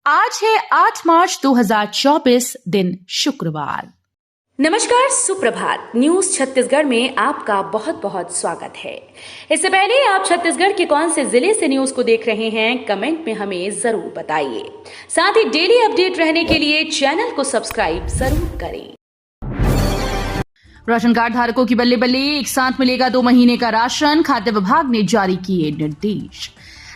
आज है 8 मार्च 2024, दिन शुक्रवार। नमस्कार, सुप्रभात। न्यूज छत्तीसगढ़ में आपका बहुत बहुत स्वागत है। इससे पहले आप छत्तीसगढ़ के कौन से जिले से न्यूज को देख रहे हैं, कमेंट में हमें जरूर बताइए। साथ ही डेली अपडेट रहने के लिए चैनल को सब्सक्राइब जरूर करें। राशन कार्ड धारकों की बल्ले बल्ले, एक साथ मिलेगा 2 महीने का राशन, खाद्य विभाग ने जारी किए निर्देश।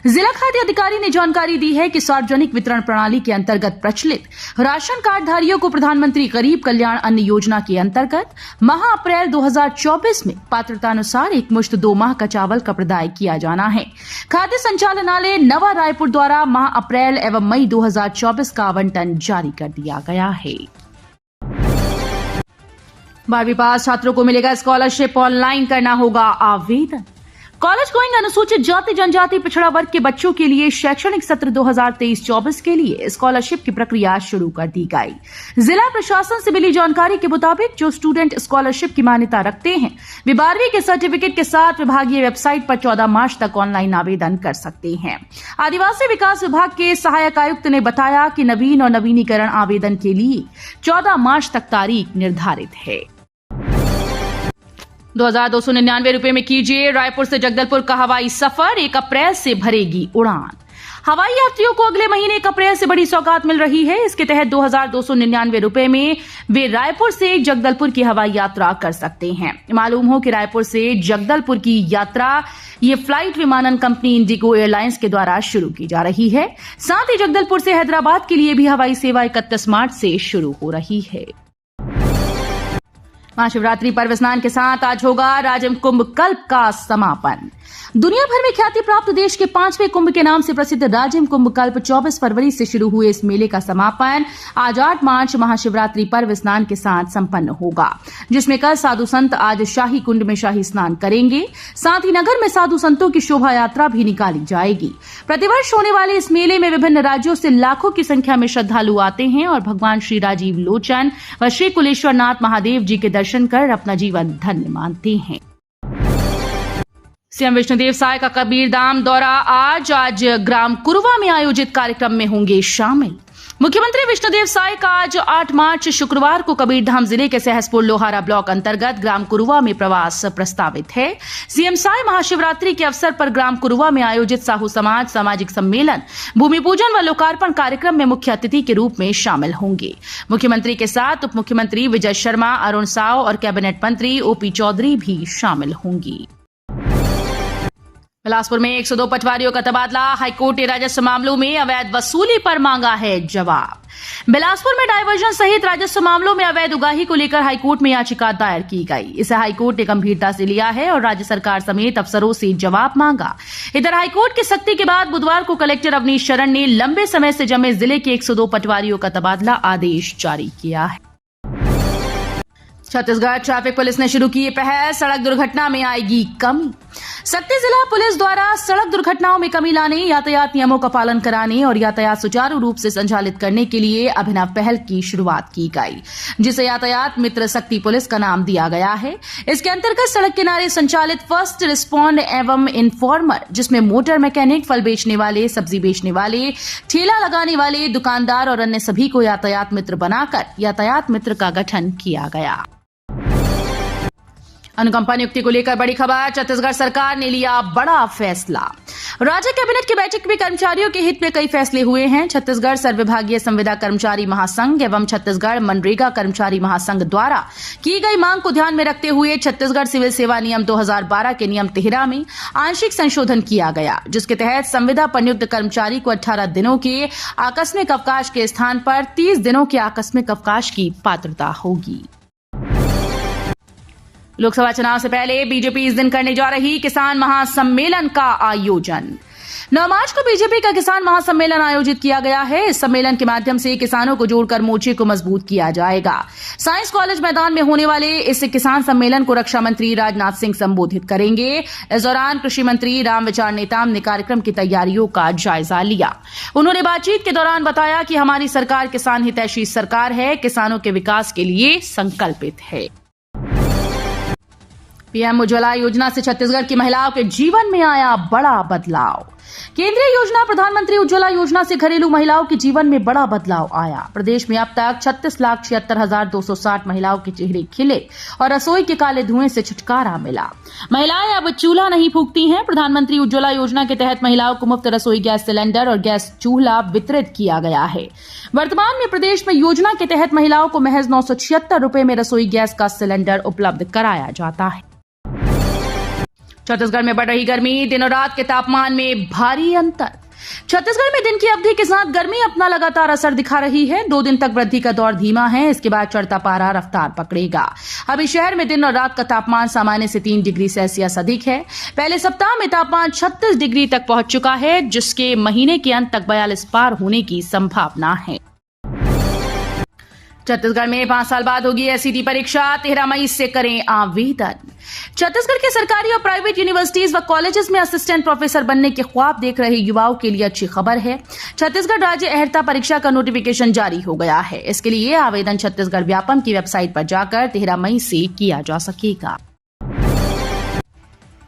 जिला खाद्य अधिकारी ने जानकारी दी है कि सार्वजनिक वितरण प्रणाली के अंतर्गत प्रचलित राशन कार्ड धारियों को प्रधानमंत्री गरीब कल्याण अन्न योजना के अंतर्गत माह अप्रैल 2024 में पात्रतानुसार एक मुश्त 2 माह का चावल का प्रदाय किया जाना है। खाद्य संचालनालय नवा रायपुर द्वारा माह अप्रैल एवं मई 2024 का आवंटन जारी कर दिया गया है। 12वीं पास छात्रों को मिलेगा स्कॉलरशिप, ऑनलाइन करना होगा आवेदन। कॉलेज गोइंग अनुसूचित जाति जनजाति पिछड़ा वर्ग के बच्चों के लिए शैक्षणिक सत्र 2023-24 के लिए स्कॉलरशिप की प्रक्रिया शुरू कर दी गई। जिला प्रशासन से मिली जानकारी के मुताबिक जो स्टूडेंट स्कॉलरशिप की मान्यता रखते हैं वे 12वीं के सर्टिफिकेट के साथ विभागीय वेबसाइट पर 14 मार्च तक ऑनलाइन आवेदन कर सकते हैं। आदिवासी विकास विभाग के सहायक आयुक्त ने बताया कि नवीन और नवीनीकरण आवेदन के लिए 14 मार्च तक तारीख निर्धारित है। 2,299 रुपए में कीजिए रायपुर से जगदलपुर का हवाई सफर, 1 अप्रैल से भरेगी उड़ान। हवाई यात्रियों को अगले महीने 1 अप्रैल से बड़ी सौगात मिल रही है। इसके तहत 2,299 रुपए में वे रायपुर से जगदलपुर की हवाई यात्रा कर सकते हैं। मालूम हो कि रायपुर से जगदलपुर की यात्रा ये फ्लाइट विमानन कंपनी इंडिगो एयरलाइंस के द्वारा शुरू की जा रही है। साथ ही जगदलपुर से हैदराबाद के लिए भी हवाई सेवा 31 मार्च से शुरू हो रही है। महाशिवरात्रि पर्व स्नान के साथ आज होगा राजिम कुंभ कल्प का समापन। दुनिया भर में ख्याति प्राप्त देश के 5वें कुंभ के नाम से प्रसिद्ध राजिम कुंभ कल्प 24 फरवरी से शुरू हुए इस मेले का समापन आज 8 मार्च महाशिवरात्रि पर्व स्नान के साथ संपन्न होगा, जिसमें कल साधु संत आज शाही कुंड में शाही स्नान करेंगे। साथ ही नगर में साधु संतों की शोभा यात्रा भी निकाली जाएगी। प्रतिवर्ष होने वाले इस मेले में विभिन्न राज्यों से लाखों की संख्या में श्रद्धालु आते हैं और भगवान श्री राजीव लोचन व श्री कुलेश्वर नाथ महादेव जी के दर्शन कर अपना जीवन धन्य मानते हैं। सीएम विष्णुदेव साय का कबीरधाम दौरा आज ग्राम कुरुवा में आयोजित कार्यक्रम में होंगे शामिल। मुख्यमंत्री विष्णुदेव साय का आज 8 मार्च शुक्रवार को कबीरधाम जिले के सहसपुर लोहारा ब्लॉक अंतर्गत ग्राम कुरुवा में प्रवास प्रस्तावित है। सीएम साय महाशिवरात्रि के अवसर पर ग्राम कुरुवा में आयोजित साहू समाज सामाजिक सम्मेलन, भूमि पूजन व लोकार्पण कार्यक्रम में मुख्य अतिथि के रूप में शामिल होंगे। मुख्यमंत्री के साथ उप मुख्यमंत्री विजय शर्मा, अरुण साव और कैबिनेट मंत्री ओपी चौधरी भी शामिल होंगी। बिलासपुर में 102 पटवारियों का तबादला, हाईकोर्ट ने राजस्व मामलों में अवैध वसूली पर मांगा है जवाब। बिलासपुर में डायवर्जन सहित राजस्व मामलों में अवैध उगाही को लेकर हाईकोर्ट में याचिका दायर की गई। इसे हाईकोर्ट ने गंभीरता से लिया है और राज्य सरकार समेत अफसरों से जवाब मांगा। इधर हाईकोर्ट की सख्ती के बाद बुधवार को कलेक्टर अवनीश शरण ने लंबे समय से जमे जिले के 102 पटवारियों का तबादला आदेश जारी किया है। छत्तीसगढ़ ट्रैफिक पुलिस ने शुरू की पहल, सड़क दुर्घटना में आएगी कमी। सक्ती जिला पुलिस द्वारा सड़क दुर्घटनाओं में कमी लाने, यातायात नियमों का पालन कराने और यातायात सुचारू रूप से संचालित करने के लिए अभिनव पहल की शुरुआत की गई, जिसे यातायात मित्र सक्ती पुलिस का नाम दिया गया है। इसके अंतर्गत सड़क किनारे संचालित फर्स्ट रिस्पॉन्ड एवं इन्फॉर्मर, जिसमें मोटर मैकेनिक, फल बेचने वाले, सब्जी बेचने वाले, ठेला लगाने वाले, दुकानदार और अन्य सभी को यातायात मित्र बनाकर यातायात मित्र का गठन किया गया। अनुकंपा नियुक्ति को लेकर बड़ी खबर, छत्तीसगढ़ सरकार ने लिया बड़ा फैसला। राज्य कैबिनेट की बैठक में कर्मचारियों के हित में कई फैसले हुए हैं। छत्तीसगढ़ सर्वविभागीय संविदा कर्मचारी महासंघ एवं छत्तीसगढ़ मनरेगा कर्मचारी महासंघ द्वारा की गई मांग को ध्यान में रखते हुए छत्तीसगढ़ सिविल सेवा नियम 2012 के नियम 13 में आंशिक संशोधन किया गया, जिसके तहत संविदा पर नियुक्त कर्मचारी को 18 दिनों के आकस्मिक अवकाश के स्थान पर 30 दिनों के आकस्मिक अवकाश की पात्रता होगी। लोकसभा चुनाव से पहले बीजेपी इस दिन करने जा रही किसान महासम्मेलन का आयोजन। 9 मार्च को बीजेपी का किसान महासम्मेलन आयोजित किया गया है। इस सम्मेलन के माध्यम से किसानों को जोड़कर मोर्चे को मजबूत किया जाएगा। साइंस कॉलेज मैदान में होने वाले इस किसान सम्मेलन को रक्षा मंत्री राजनाथ सिंह संबोधित करेंगे। इस दौरान कृषि मंत्री रामविचार नेताम ने कार्यक्रम की तैयारियों का जायजा लिया। उन्होंने बातचीत के दौरान बताया कि हमारी सरकार किसान हितैषी सरकार है, किसानों के विकास के लिए संकल्पित है। पीएम उज्ज्वला योजना से छत्तीसगढ़ की महिलाओं के जीवन में आया बड़ा बदलाव। केंद्रीय योजना प्रधानमंत्री उज्ज्वला योजना से घरेलू महिलाओं के जीवन में बड़ा बदलाव आया। प्रदेश में अब तक 36,76,260 महिलाओं के चेहरे खिले और रसोई के काले धुएं से छुटकारा मिला। महिलाएं अब चूल्हा नहीं फूंकती हैं। प्रधानमंत्री उज्ज्वला योजना के तहत महिलाओं को मुफ्त रसोई गैस सिलेंडर और गैस चूल्हा वितरित किया गया है। वर्तमान में प्रदेश में योजना के तहत महिलाओं को महज 976 रुपए में रसोई गैस का सिलेंडर उपलब्ध कराया जाता है। छत्तीसगढ़ में बढ़ रही गर्मी, दिन और रात के तापमान में भारी अंतर। छत्तीसगढ़ में दिन की अवधि के साथ गर्मी अपना लगातार असर दिखा रही है। 2 दिन तक वृद्धि का दौर धीमा है, इसके बाद चढ़ता पारा रफ्तार पकड़ेगा। अभी शहर में दिन और रात का तापमान सामान्य से 3 डिग्री सेल्सियस अधिक है। पहले सप्ताह में तापमान 36 डिग्री तक पहुंच चुका है, जिसके महीने के अंत तक 42 पार होने की संभावना है। छत्तीसगढ़ में 5 साल बाद होगी एसईटी परीक्षा, 13 मई से करें आवेदन। छत्तीसगढ़ के सरकारी और प्राइवेट यूनिवर्सिटीज व कॉलेजेस में असिस्टेंट प्रोफेसर बनने के ख्वाब देख रहे युवाओं के लिए अच्छी खबर है। छत्तीसगढ़ राज्य अहर्ता परीक्षा का नोटिफिकेशन जारी हो गया है। इसके लिए आवेदन छत्तीसगढ़ व्यापम की वेबसाइट पर जाकर 13 मई से किया जा सकेगा।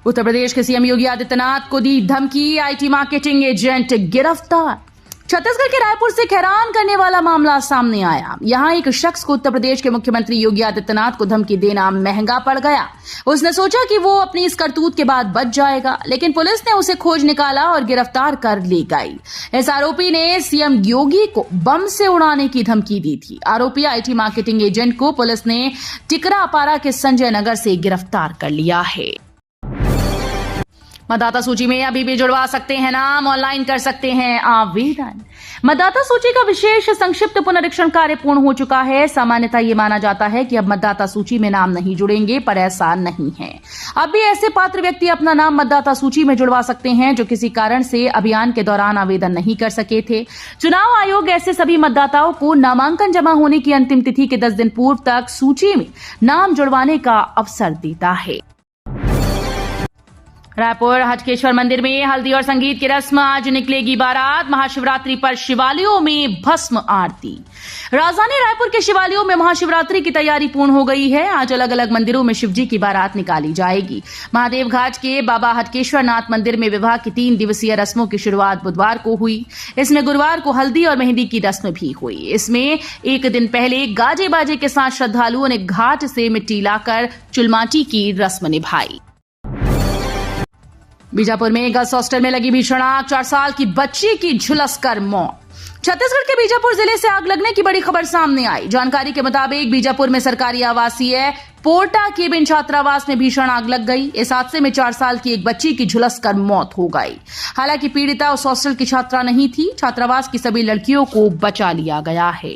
उत्तर प्रदेश के सीएम योगी आदित्यनाथ को दी धमकी, आईटी मार्केटिंग एजेंट गिरफ्तार। छत्तीसगढ़ के रायपुर से हैरान करने वाला मामला सामने आया। यहां एक शख्स को उत्तर प्रदेश के मुख्यमंत्री योगी आदित्यनाथ को धमकी देना महंगा पड़ गया। उसने सोचा कि वो अपनी इस करतूत के बाद बच जाएगा, लेकिन पुलिस ने उसे खोज निकाला और गिरफ्तार कर ले गई। इस आरोपी ने सीएम योगी को बम से उड़ाने की धमकी दी थी। आरोपी आईटी मार्केटिंग एजेंट को पुलिस ने टिकरापारा के संजय नगर से गिरफ्तार कर लिया है। मतदाता सूची में अभी भी जुड़वा सकते हैं नाम, ऑनलाइन कर सकते हैं आवेदन। मतदाता सूची का विशेष संक्षिप्त पुनरीक्षण कार्य पूर्ण हो चुका है। सामान्यतः ये माना जाता है कि अब मतदाता सूची में नाम नहीं जुड़ेंगे, पर ऐसा नहीं है। अब भी ऐसे पात्र व्यक्ति अपना नाम मतदाता सूची में जुड़वा सकते हैं जो किसी कारण से अभियान के दौरान आवेदन नहीं कर सके थे। चुनाव आयोग ऐसे सभी मतदाताओं को नामांकन जमा होने की अंतिम तिथि के 10 दिन पूर्व तक सूची में नाम जुड़वाने का अवसर देता है। रायपुर हटकेश्वर मंदिर में हल्दी और संगीत की रस्म, आज निकलेगी बारात। महाशिवरात्रि पर शिवालयों में भस्म आरती। राजधानी रायपुर के शिवालयों में महाशिवरात्रि की तैयारी पूर्ण हो गई है। आज अलग अलग मंदिरों में शिवजी की बारात निकाली जाएगी। महादेव घाट के बाबा हटकेश्वर नाथ मंदिर में विवाह की 3 दिवसीय रस्मों की शुरुआत बुधवार को हुई। इसमें गुरुवार को हल्दी और मेहंदी की रस्म भी हुई। इसमें एक दिन पहले गाजे बाजे के साथ श्रद्धालुओं ने घाट से मिट्टी लाकर चुलमाटी की रस्म निभाई। बीजापुर में गर्ल्स हॉस्टल में लगी भीषण आग, 4 साल की बच्ची की झुलसकर मौत। छत्तीसगढ़ के बीजापुर जिले से आग लगने की बड़ी खबर सामने आई। जानकारी के मुताबिक बीजापुर में सरकारी आवासीय पोर्टा केबिन छात्रावास में भीषण आग लग गई। इस हादसे में 4 साल की एक बच्ची की झुलसकर मौत हो गई। हालांकि पीड़िता उस हॉस्टल की छात्रा नहीं थी। छात्रावास की सभी लड़कियों को बचा लिया गया है।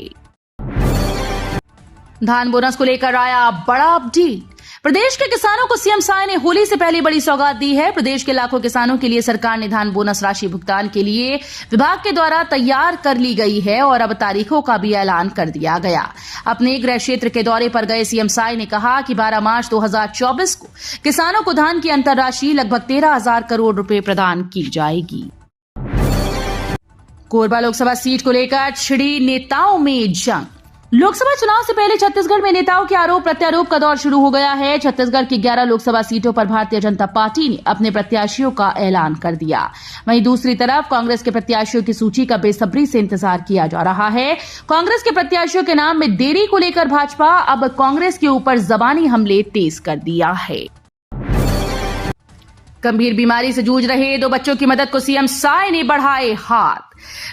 धान बोनस को लेकर आया बड़ा अपडेट। प्रदेश के किसानों को सीएम साय ने होली से पहले बड़ी सौगात दी है। प्रदेश के लाखों किसानों के लिए सरकार ने धान बोनस राशि भुगतान के लिए विभाग के द्वारा तैयार कर ली गई है और अब तारीखों का भी ऐलान कर दिया गया। अपने गृह क्षेत्र के दौरे पर गए सीएम साय ने कहा कि 12 मार्च 2024 को किसानों को धान की अंतर राशि लगभग 13,000 करोड़ रुपए प्रदान की जाएगी। कोरबा लोकसभा सीट को लेकर छिड़ी नेताओं में जंग। लोकसभा चुनाव से पहले छत्तीसगढ़ में नेताओं के आरोप प्रत्यारोप का दौर शुरू हो गया है। छत्तीसगढ़ की 11 लोकसभा सीटों पर भारतीय जनता पार्टी ने अपने प्रत्याशियों का ऐलान कर दिया। वहीं दूसरी तरफ कांग्रेस के प्रत्याशियों की सूची का बेसब्री से इंतजार किया जा रहा है। कांग्रेस के प्रत्याशियों के नाम में देरी को लेकर भाजपा अब कांग्रेस के ऊपर जबानी हमले तेज कर दिया है। गंभीर बीमारी से जूझ रहे 2 बच्चों की मदद को सीएम साय ने बढ़ाए हाथ।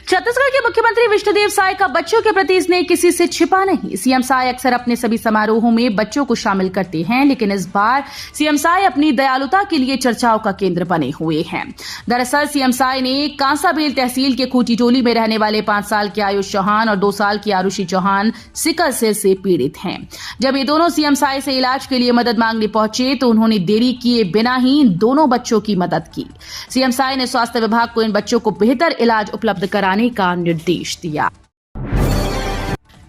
छत्तीसगढ़ के मुख्यमंत्री विष्णुदेव साय का बच्चों के प्रति स्नेह किसी से छिपा नहीं। सीएम साय अक्सर अपने सभी समारोहों में बच्चों को शामिल करते हैं, लेकिन इस बार सीएम साय अपनी दयालुता के लिए चर्चाओं का केंद्र बने हुए हैं। दरअसल सीएम साय ने कांसाबेल तहसील के खूटी टोली में रहने वाले 5 साल के आयुष चौहान और 2 साल की आरुषि चौहान सिकल सेल से पीड़ित हैं। जब ये दोनों सीएम साय से इलाज के लिए मदद मांगने पहुंचे तो उन्होंने देरी किए बिना ही दोनों बच्चों की मदद की। सीएम साय ने स्वास्थ्य विभाग को इन बच्चों को बेहतर इलाज उपलब्ध कराने का निर्देश दिया।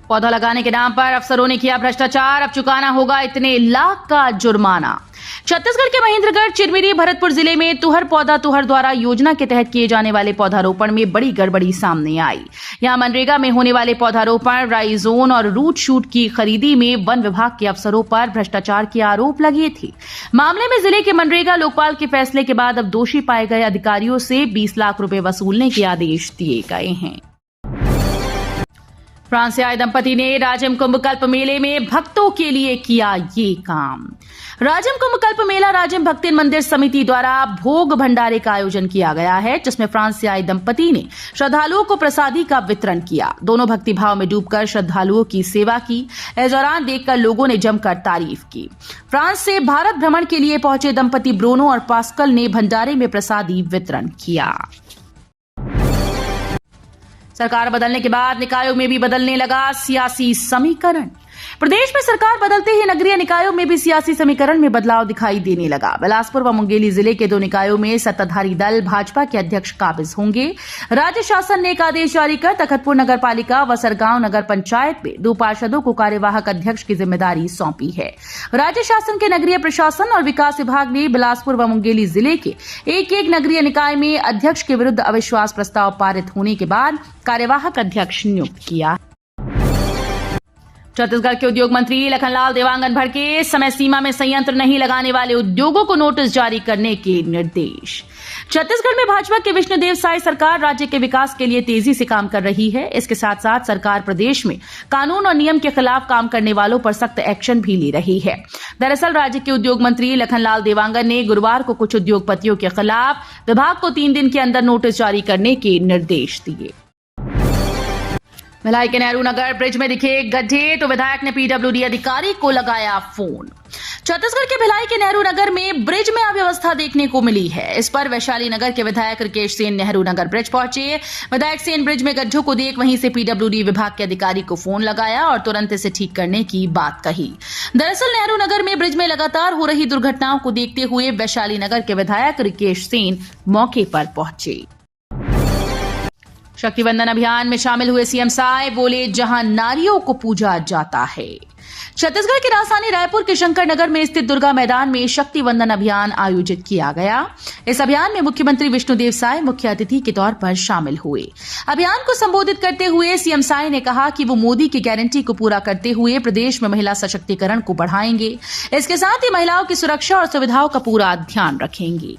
पौधा लगाने के नाम पर अफसरों ने किया भ्रष्टाचार, अब चुकाना होगा इतने लाख का जुर्माना। छत्तीसगढ़ के महेंद्रगढ़, चिरमिरी, भरतपुर जिले में तुहर पौधा तुहर द्वारा योजना के तहत किए जाने वाले पौधारोपण में बड़ी गड़बड़ी सामने आई। यहां मनरेगा में होने वाले पौधारोपण, राइजोन और रूट शूट की खरीदी में वन विभाग के अफसरों पर भ्रष्टाचार के आरोप लगे थे। मामले में जिले के मनरेगा लोकपाल के फैसले के बाद अब दोषी पाए गए अधिकारियों से 20 लाख रुपए वसूलने के आदेश दिए गए हैं। फ्रांस से आए दंपति ने राजिम कुंभ कल्प मेले में भक्तों के लिए किया ये काम। राजिम कुंभ कल्प मेला राजिम भक्ति मंदिर समिति द्वारा भोग भंडारे का आयोजन किया गया है, जिसमें फ्रांस से आए दंपति ने श्रद्धालुओं को प्रसादी का वितरण किया। दोनों भक्ति भाव में डूबकर श्रद्धालुओं की सेवा की। इस दौरान देखकर लोगों ने जमकर तारीफ की। फ्रांस से भारत भ्रमण के लिए पहुंचे दंपति ब्रोनो और पास्कल ने भंडारे में प्रसादी वितरण किया। सरकार बदलने के बाद निकायों में भी बदलने लगा सियासी समीकरण। प्रदेश में सरकार बदलते ही नगरीय निकायों में भी सियासी समीकरण में बदलाव दिखाई देने लगा। बिलासपुर व मुंगेली जिले के 2 निकायों में सत्ताधारी दल भाजपा के अध्यक्ष काबिज होंगे। राज्य शासन ने एक आदेश जारी कर तखतपुर नगर पालिका व सरगांव नगर पंचायत में 2 पार्षदों को कार्यवाहक अध्यक्ष की जिम्मेदारी सौंपी है। राज्य शासन के नगरीय प्रशासन और विकास विभाग ने बिलासपुर व मुंगेली जिले के एक नगरीय निकाय में अध्यक्ष के विरुद्ध अविश्वास प्रस्ताव पारित होने के बाद कार्यवाहक अध्यक्ष नियुक्त किया। छत्तीसगढ़ के उद्योग मंत्री लखनलाल देवांगन भड़के, समय सीमा में संयंत्र नहीं लगाने वाले उद्योगों को नोटिस जारी करने के निर्देश। छत्तीसगढ़ में भाजपा के विष्णुदेव साय सरकार राज्य के विकास के लिए तेजी से काम कर रही है। इसके साथ साथ सरकार प्रदेश में कानून और नियम के खिलाफ काम करने वालों पर सख्त एक्शन भी ले रही है। दरअसल राज्य के उद्योग मंत्री लखनलाल देवांगन ने गुरुवार को कुछ उद्योगपतियों के खिलाफ विभाग को 3 दिन के अंदर नोटिस जारी करने के निर्देश दिए। भिलाई के नेहरू नगर ब्रिज में दिखे गड्ढे तो विधायक ने पीडब्ल्यूडी अधिकारी को लगाया फोन। छत्तीसगढ़ के भिलाई के नेहरू नगर में ब्रिज में अव्यवस्था देखने को मिली है। इस पर वैशाली नगर के विधायक राकेश सेन नेहरू नगर ब्रिज पहुंचे। विधायक सेन ब्रिज में गड्ढों को देख वहीं से पीडब्ल्यूडी विभाग के अधिकारी को फोन लगाया और तुरंत इसे ठीक करने की बात कही। दरअसल नेहरू नगर में ब्रिज में लगातार हो रही दुर्घटनाओं को देखते हुए वैशाली नगर के विधायक राकेश सेन मौके पर पहुंचे। शक्तिवंदन अभियान में शामिल हुए सीएम साय, बोले जहां नारियों को पूजा जाता है। छत्तीसगढ़ की राजधानी रायपुर के शंकर नगर में स्थित दुर्गा मैदान में शक्तिवंदन अभियान आयोजित किया गया। इस अभियान में मुख्यमंत्री विष्णुदेव साय मुख्य अतिथि के तौर पर शामिल हुए। अभियान को संबोधित करते हुए सीएम साय ने कहा कि वो मोदी की गारंटी को पूरा करते हुए प्रदेश में महिला सशक्तिकरण को बढ़ाएंगे। इसके साथ ही महिलाओं की सुरक्षा और सुविधाओं का पूरा ध्यान रखेंगे।